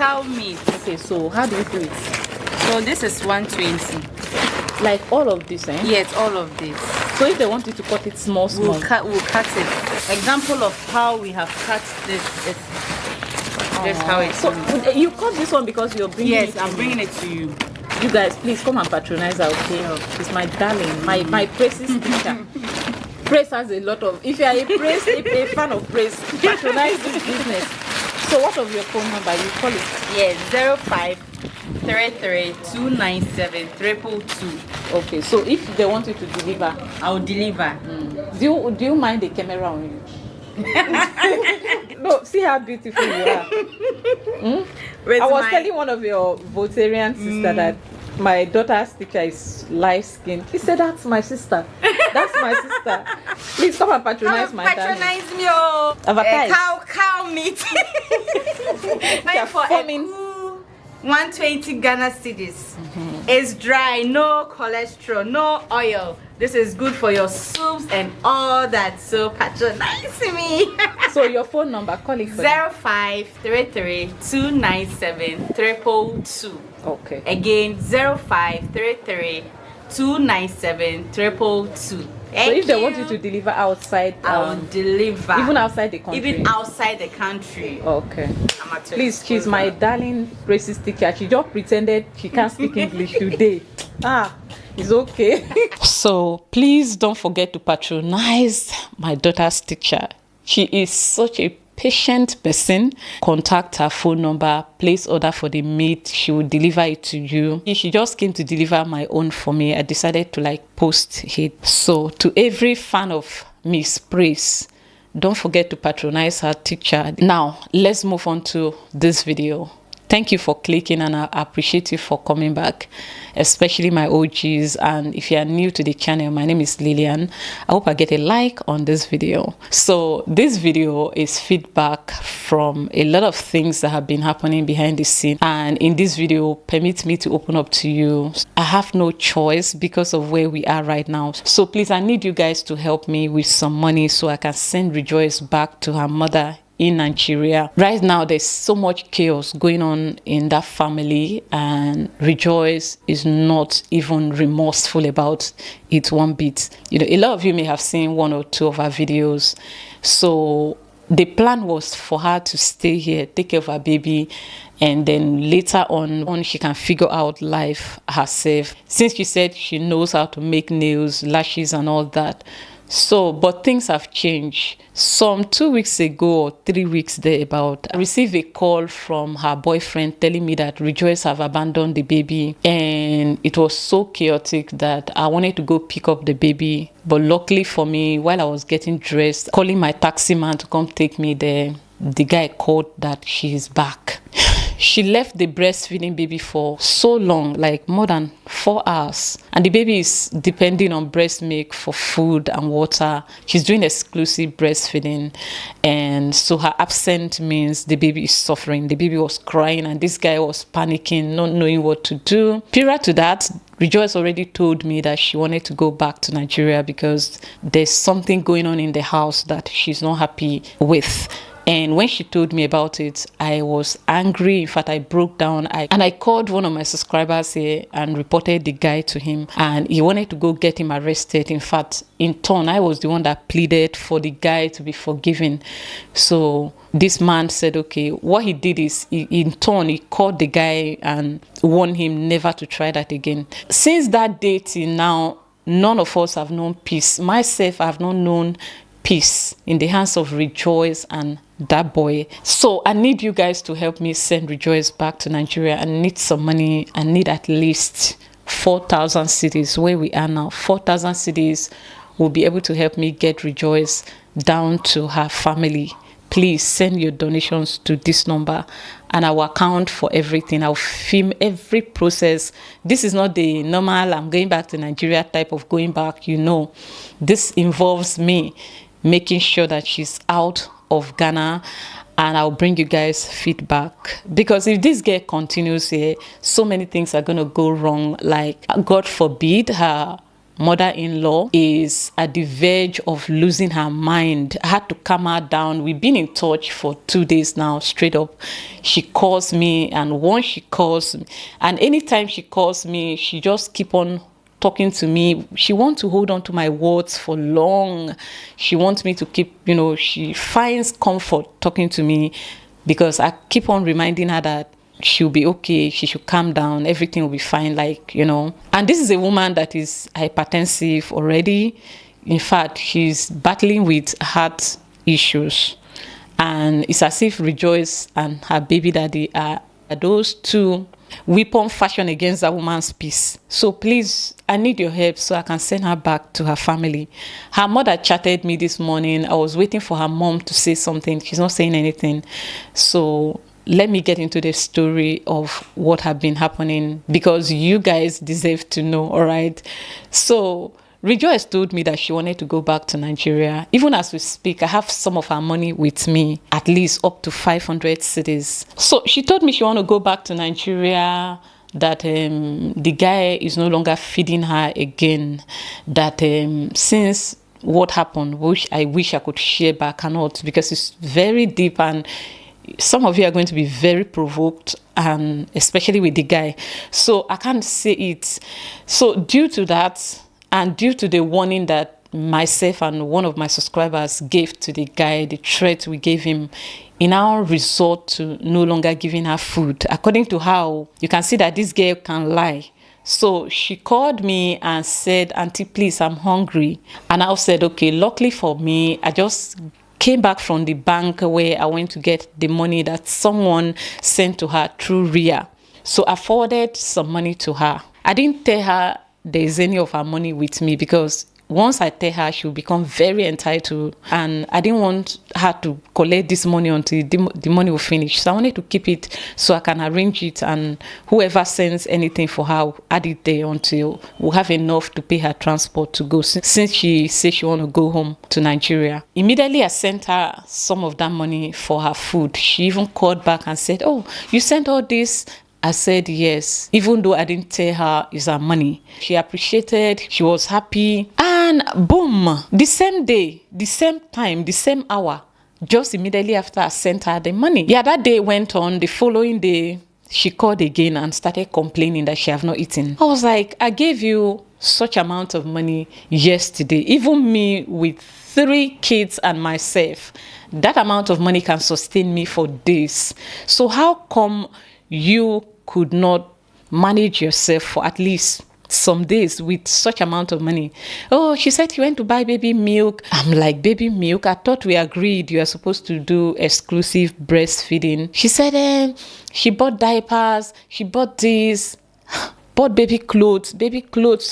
cow meat. Okay, so how do you do it? So this is 120. Like all of this, eh? Yes, all of this. So if they want you to cut it small, We'll cut it. Example of how we have cut this. This how it's. So you cut this one because you're bringing it. Yes, I'm bringing it to you. You guys, please come and patronize her, okay? She's my darling, my praises teacher. Praise has a lot of. If you are a fan of praise, patronize this business. So what of your phone number? You call it? Yes, 0533-297-222. Okay, so if they want you to deliver, I'll deliver. Do you mind the camera on you? No, see how beautiful you are. I was telling one of your Voltarian sister that my daughter's teacher is light skinned. He said, "That's my sister. That's my sister. Please come and patronize my dad." Patronize me, oh. Advertise. Cow meat. You're For forming. 120 Ghana cedis. It's dry, no cholesterol, no oil. This is good for your soups and all that. So patronize me. So your phone number, call it. 0533-297-222. Okay. Again, 0533-297-222. So if they want you to deliver outside, I'll deliver. even outside the country. Even outside the country. Okay. I'm at your Please, she's disposal. my darling racist teacher. She just pretended she can't speak English today. It's okay. So please don't forget to patronize my daughter's teacher. She is such a patient person. Contact her phone number, place order for the meat, she will deliver it to you. She just came to deliver my own for me. I decided to post it. So to every fan of Miss Praise, don't forget to patronize her teacher. Now let's move on to this video. Thank you for clicking, and I appreciate you for coming back, especially my OGs. And if you are new to the channel, my name is Lillian. I hope I get a like on this video. So this video is feedback from a lot of things that have been happening behind the scene. And in this video, permit me to open up to you. I have no choice because of where we are right now. So please, I need you guys to help me with some money so I can send Rejoice back to her mother in Nigeria. Right now there's so much chaos going on in that family, and Rejoice is not even remorseful about it one bit. A lot of you may have seen one or two of our videos. So the plan was for her to stay here, take care of her baby, and then later on she can figure out life herself, since she said she knows how to make nails, lashes and all that. So, but things have changed. Some 2 weeks ago or 3 weeks thereabout, I received a call from her boyfriend telling me that Rejoice have abandoned the baby, and it was so chaotic that I wanted to go pick up the baby. But luckily for me, while I was getting dressed, calling my taxi man to come take me there, the guy called that she's back. She left the breastfeeding baby for so long, like more than 4 hours. And the baby is depending on breast milk for food and water. She's doing exclusive breastfeeding. And so her absence means the baby is suffering. The baby was crying and this guy was panicking, not knowing what to do. Prior to that, Rejoice already told me that she wanted to go back to Nigeria because there's something going on in the house that she's not happy with. And when she told me about it, I was angry. In fact, I broke down. I called one of my subscribers here and reported the guy to him. And he wanted to go get him arrested. In fact, in turn, I was the one that pleaded for the guy to be forgiven. So this man said, okay, what he did is, in turn, he called the guy and warned him never to try that again. Since that day till now, none of us have known peace. Myself, I have not known peace in the hands of Rejoice and that boy. So I need you guys to help me send Rejoice back to Nigeria. I need some money. I need at least 4,000 cedis where we are now. 4,000 cedis will be able to help me get Rejoice down to her family. Please send your donations to this number and I will account for everything. I'll film every process. This is not the normal I'm going back to Nigeria type of going back. This involves me making sure that she's out of Ghana, and I'll bring you guys feedback, because if this girl continues here, so many things are going to go wrong. Like, God forbid, her mother-in-law is at the verge of losing her mind. I had to calm her down. We've been in touch for 2 days now, straight up. She calls me, and once she calls me, and anytime she calls me, she just keep on talking to me. She wants to hold on to my words for long. She wants me to keep, she finds comfort talking to me because I keep on reminding her that she'll be okay, she should calm down, everything will be fine, And this is a woman that is hypertensive already. In fact, she's battling with heart issues. And it's as if Rejoice and her baby daddy are those two weapon fashion against that woman's peace. So please, I need your help so I can send her back to her family. Her mother chatted me this morning. I was waiting for her mom to say something. She's not saying anything. So let me get into the story of what have been happening, because you guys deserve to know, all right? So Rejoice told me that she wanted to go back to Nigeria. Even as we speak, I have some of her money with me, at least up to 500 cedis. So she told me she want to go back to Nigeria, that the guy is no longer feeding her again, that since what happened, which I wish I could share, but I cannot because it's very deep, and some of you are going to be very provoked, and especially with the guy. So I can't say it. So due to that, and due to the warning that myself and one of my subscribers gave to the guy, the threat we gave him, in our resort to no longer giving her food. According to how you can see that this girl can lie. So she called me and said, "Auntie, please, I'm hungry." And I said, okay, luckily for me, I just came back from the bank where I went to get the money that someone sent to her through RIA. So I forwarded some money to her. I didn't tell her there's any of her money with me, because once I tell her, she'll become very entitled, and I didn't want her to collect this money until the money will finish. So I wanted to keep it so I can arrange it, and whoever sends anything for her, I'll add it there until we'll have enough to pay her transport to go, since she says she want to go home to Nigeria. Immediately I sent her some of that money for her food. She even called back and said, "Oh, you sent all this?" I said yes, even though I didn't tell her it's her money. She appreciated, she was happy, and boom, the same day, the same time, the same hour, just immediately after I sent her the money. Yeah, that day went on. The following day, she called again and started complaining that she have not eaten. I was like, I gave you such amount of money yesterday. Even me with 3 kids and myself, that amount of money can sustain me for days. So how come you could not manage yourself for at least some days with such amount of money? Oh, she said she went to buy baby milk. I'm like, baby milk? I thought we agreed you are supposed to do exclusive breastfeeding. She said she bought diapers, she bought this, bought baby clothes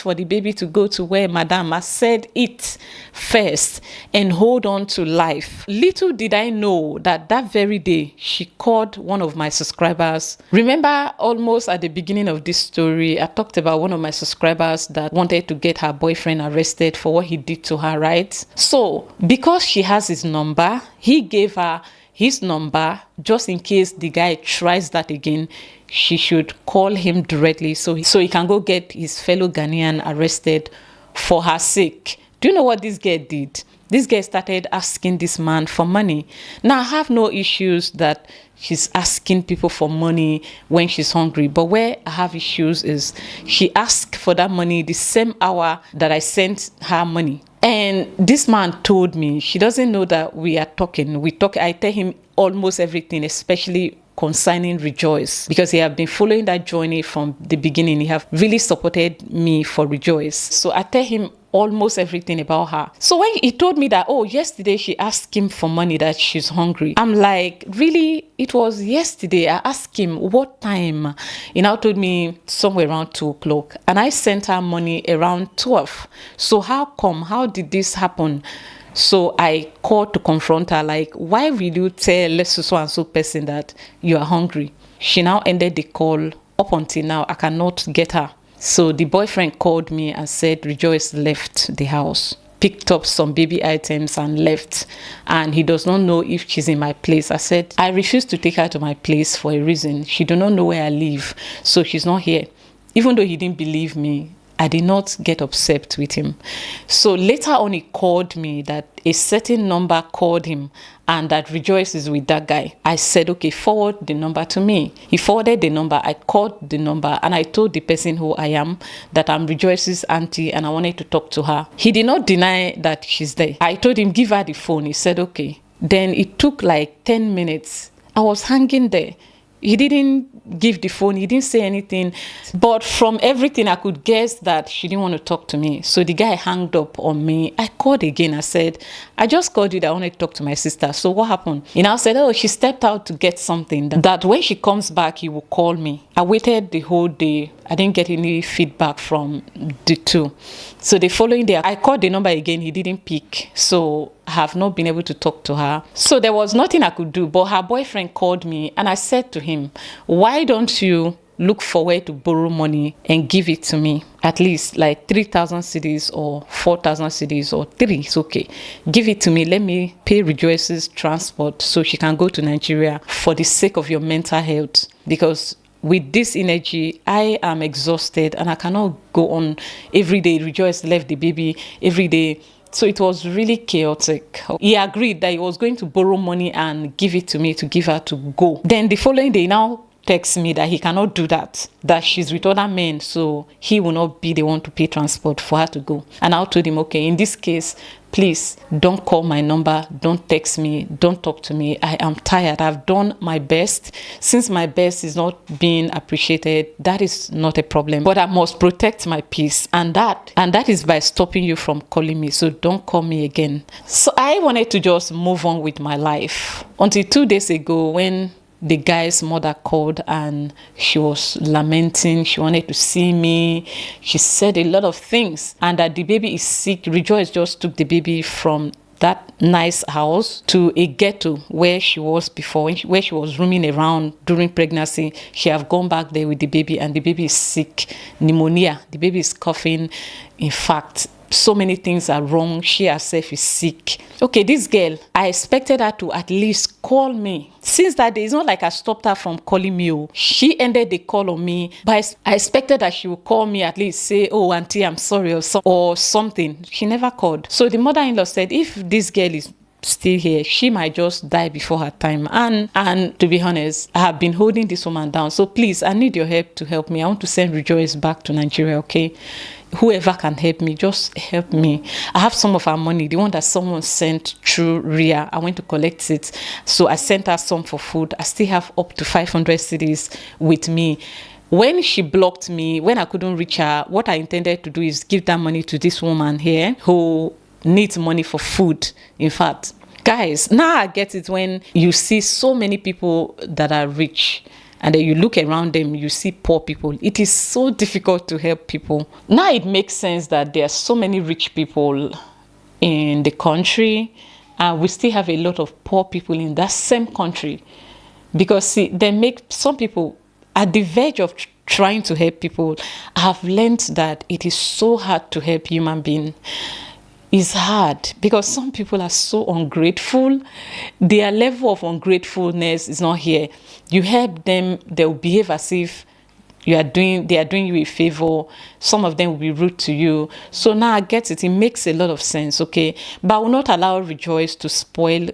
for the baby to go to wear. Madam, I said it first and hold on to life. Little did I know that very day she called one of my subscribers. Remember, almost at the beginning of this story, I talked about one of my subscribers that wanted to get her boyfriend arrested for what he did to her, right? So because she has his number, he gave her his number just in case the guy tries that again. She should call him directly so he can go get his fellow Ghanaian arrested for her sake. Do you know what this girl did? This girl started asking this man for money. Now, I have no issues that she's asking people for money when she's hungry. But where I have issues is she asked for that money the same hour that I sent her money. And this man told me she doesn't know that we are talking. I tell him almost everything, especially concerning Rejoice, because he have been following that journey from the beginning. He have really supported me for Rejoice. So I tell him almost everything about her. So when he told me that, oh, yesterday she asked him for money, that she's hungry, I'm like, really? It was yesterday? I asked him what time. He now told me somewhere around 2 o'clock, and I sent her money around 12. So how come? How did this happen? So I called to confront her, like, why will you tell so and so person that you are hungry? She now ended the call. Up until now, I cannot get her. So the boyfriend called me and said Rejoice left the house, picked up some baby items and left, and he does not know if she's in my place. I said, I refuse to take her to my place for a reason. She do not know where I live, so she's not here. Even though he didn't believe me, I did not get upset with him. So later on, he called me that a certain number called him and that Rejoice is with that guy. I said, okay, forward the number to me. He forwarded the number. I called the number and I told the person who I am that I'm Rejoice's auntie and I wanted to talk to her. He did not deny that she's there. I told him, give her the phone. He said, okay. Then it took like 10 minutes. I was hanging there. He didn't give the phone. He didn't say anything. But from everything, I could guess that she didn't want to talk to me. So the guy hung up on me. I called again. I said, I just called you that I wanted to talk to my sister. So what happened? He now said, oh, she stepped out to get something. That when she comes back, he will call me. I waited the whole day. I didn't get any feedback from the two. So the following day, I called the number again. He didn't pick. So I have not been able to talk to her. So there was nothing I could do. But her boyfriend called me and I said to him, why don't you look for where to borrow money and give it to me? At least like 3,000 cedis or 4,000 cedis or 3. It's okay. Give it to me. Let me pay Rejoice's transport so she can go to Nigeria for the sake of your mental health. Because with this energy, I am exhausted and I cannot go on every day. Rejoice left the baby every day. So it was really chaotic. He agreed that he was going to borrow money and give it to me to give her to go. Then the following day, now texts me that he cannot do that she's with other men, so he will not be the one to pay transport for her to go. And I told him, okay, in this case, please don't call my number, don't text me, don't talk to me. I am tired. I've done my best. Since my best is not being appreciated, that is not a problem. But I must protect my peace, and that is by stopping you from calling me. So don't call me again. So I wanted to just move on with my life until 2 days ago when the guy's mother called and she was lamenting. She wanted to see me. She said a lot of things and that the baby is sick. Rejoice just took the baby from that nice house to a ghetto where she was before, where she was roaming around during pregnancy. She have gone back there with the baby and the baby is sick, pneumonia. The baby is coughing. In fact, so many things are wrong. She herself is sick. Okay, this girl, I expected her to at least call me. Since that day, it's not like I stopped her from calling me. She ended the call on me, but I expected that she would call me, at least say, oh, auntie, I'm sorry, or something. She never called. So the mother-in-law said, if this girl is still here, she might just die before her time. And to be honest, I have been holding this woman down. So please, I need your help to help me. I want to send Rejoice back to Nigeria, okay? Whoever can help me, just help me. I have some of her money, the one that someone sent through Ria. I went to collect it. So I sent her some for food. I still have up to 500 cedis with me. When she blocked me, when I couldn't reach her, what I intended to do is give that money to this woman here who needs money for food. In fact, guys, now I get it when you see so many people that are rich and then you look around them, you see poor people. It is so difficult to help people. Now it makes sense that there are so many rich people in the country and we still have a lot of poor people in that same country. Because see, they make some people at the verge of trying to help people. I have learned that it is so hard to help human beings. It's hard because some people are so ungrateful. Their level of ungratefulness is not here. You help them, they'll behave as if they are doing you a favor. Some of them will be rude to you. So now I get it. It makes a lot of sense, okay? But I will not allow Rejoice to spoil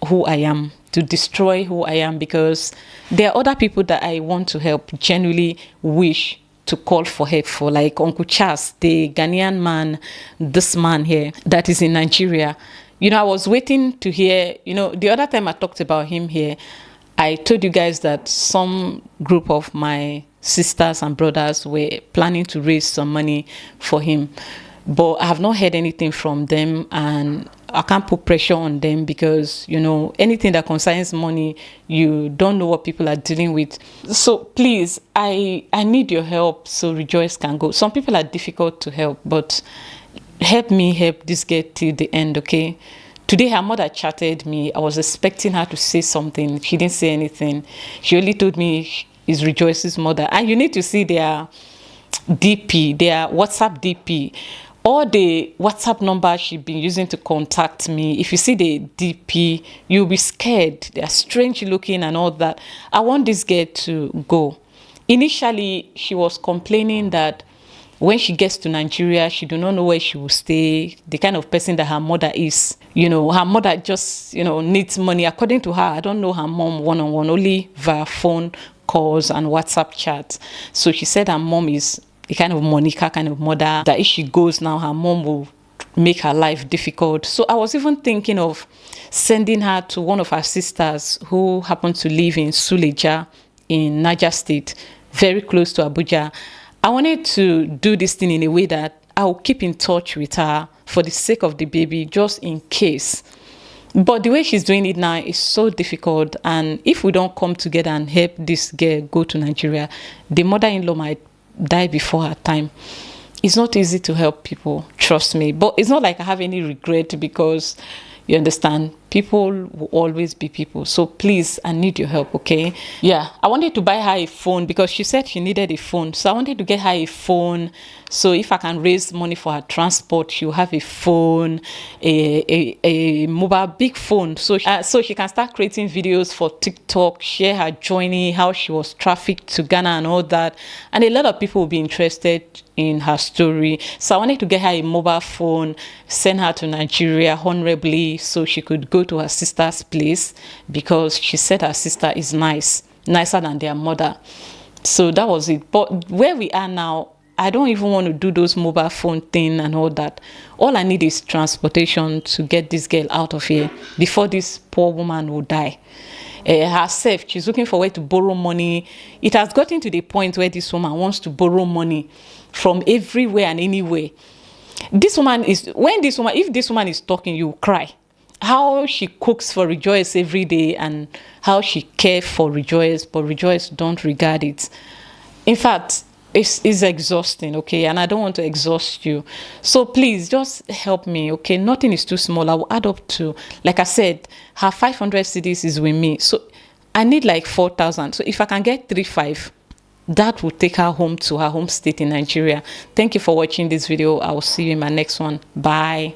who I am, to destroy who I am, because there are other people that I want to help, genuinely wish to call for help for, like Uncle Charles, the Ghanaian man, this man here that is in Nigeria. You know, I was waiting to hear, you know, the other time I talked about him here, I told you guys that some group of my sisters and brothers were planning to raise some money for him. But I have not heard anything from them, and I can't put pressure on them because, you know, anything that concerns money, you don't know what people are dealing with. So please, I need your help so Rejoice can go. Some people are difficult to help, but help me help this girl till the end, okay? Today, her mother chatted me. I was expecting her to say something. She didn't say anything. She only told me it's Rejoice's mother. And you need to see their DP, their WhatsApp DP. All the WhatsApp number she's been using to contact me. If you see the DP, you'll be scared. They're strange looking and all that. I want this girl to go. Initially, she was complaining that when she gets to Nigeria, she do not know where she will stay, the kind of person that her mother is. You know, her mother just, you know, needs money. According to her, I don't know her mom one-on-one, only via phone calls and WhatsApp chats. So she said her mom is the kind of Monica kind of mother that if she goes now, her mom will make her life difficult. So I was even thinking of sending her to one of her sisters who happen to live in Suleja in Niger State, very close to Abuja. I wanted to do this thing in a way that I'll keep in touch with her for the sake of the baby, just in case. But the way she's doing it now is so difficult. And if we don't come together and help this girl go to Nigeria, the mother-in-law might die before her time. It's not easy to help people, trust me. But it's not like I have any regret, because you understand, people will always be people. So please, I need your help, okay? Yeah, I wanted to buy her a phone because she said she needed a phone. So I wanted to get her a phone. So if I can raise money for her transport, she'll have a phone, a mobile, big phone. So she can start creating videos for TikTok, share her journey, how she was trafficked to Ghana and all that. And a lot of people will be interested in her story. So I wanted to get her a mobile phone, send her to Nigeria honorably so she could go to her sister's place, because she said her sister is nicer than their mother. So that was it. But where we are now, I don't even want to do those mobile phone thing and all that. All I need is transportation to get this girl out of here before this poor woman will die. Herself, she's looking for where to borrow money. It has gotten to the point where this woman wants to borrow money from everywhere and anywhere. If this woman is talking, you will cry. How she cooks for Rejoice every day and how she cares for Rejoice, but Rejoice don't regard it. In fact, it's exhausting, okay? And I don't want to exhaust you. So please, just help me, okay? Nothing is too small. I will add up to, like I said, her 500 cedis is with me. So I need like 4,000. So if I can get 3,500, that will take her home to her home state in Nigeria. Thank you for watching this video. I will see you in my next one. Bye.